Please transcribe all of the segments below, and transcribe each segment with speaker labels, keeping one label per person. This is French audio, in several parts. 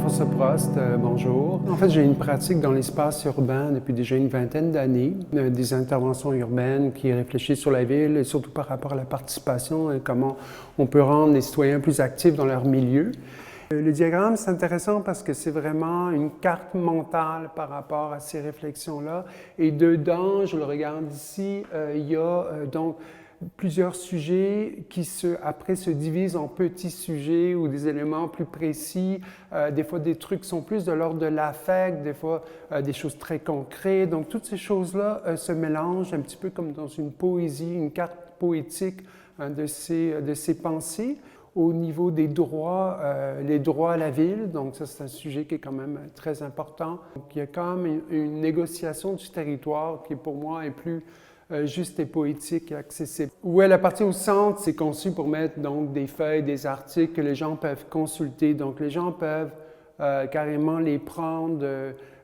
Speaker 1: Jean-François Prost, bonjour. En fait, j'ai une pratique dans l'espace urbain depuis déjà une vingtaine d'années, des interventions urbaines qui réfléchissent sur la ville et surtout par rapport à la participation et comment on peut rendre les citoyens plus actifs dans leur milieu. Le diagramme, c'est intéressant parce que c'est vraiment une carte mentale par rapport à ces réflexions-là. Et dedans, je le regarde ici, il y a donc plusieurs sujets qui après se divisent en petits sujets ou des éléments plus précis. Des fois, des trucs sont plus de l'ordre de l'affect, des fois, des choses très concrètes. Donc, toutes ces choses-là se mélangent un petit peu comme dans une poésie, une carte poétique de ces pensées. Au niveau des droits, les droits à la ville, donc ça c'est un sujet qui est quand même très important. Donc, il y a quand même une négociation du territoire qui pour moi est plus juste et poétique et accessible. Ouais, la partie au centre, c'est conçu pour mettre donc des feuilles, des articles que les gens peuvent consulter. Donc les gens peuvent carrément les prendre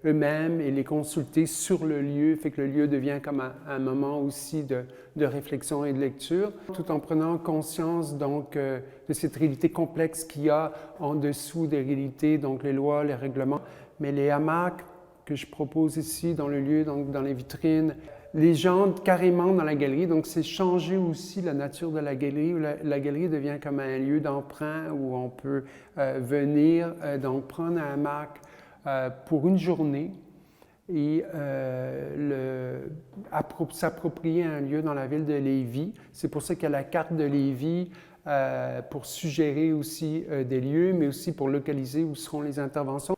Speaker 1: eux-mêmes et les consulter sur le lieu, fait que le lieu devient comme un moment aussi de réflexion et de lecture, tout en prenant conscience donc de cette réalité complexe qu'il y a en dessous des réalités, donc les lois, les règlements. Mais les hamacs que je propose ici dans le lieu, donc dans les vitrines, les gens carrément dans la galerie, donc c'est changer aussi la nature de la galerie. La galerie devient comme un lieu d'emprunt où on peut venir donc prendre un hamac pour une journée et s'approprier un lieu dans la ville de Lévis. C'est pour ça qu'il y a la carte de Lévis pour suggérer aussi des lieux, mais aussi pour localiser où seront les interventions.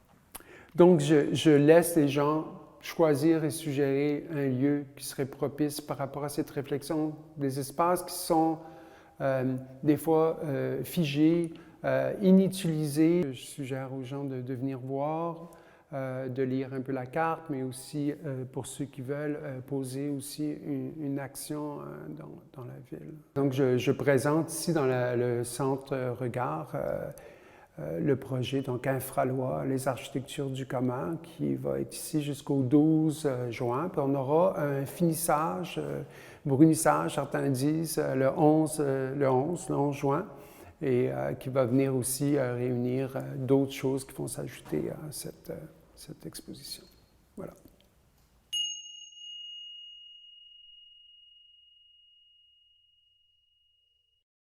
Speaker 1: Donc, je laisse les gens choisir et suggérer un lieu qui serait propice par rapport à cette réflexion, des espaces qui sont des fois figés, inutilisés. Je suggère aux gens de venir voir, de lire un peu la carte, mais aussi pour ceux qui veulent poser aussi une action dans la ville. Donc, je présente ici dans le centre Regard le projet donc Infralois, les architectures du commun, qui va être ici jusqu'au 12 juin. Puis on aura un finissage, brunissage, certains disent, le 11 juin, et qui va venir aussi réunir d'autres choses qui vont s'ajouter à cette exposition. Voilà.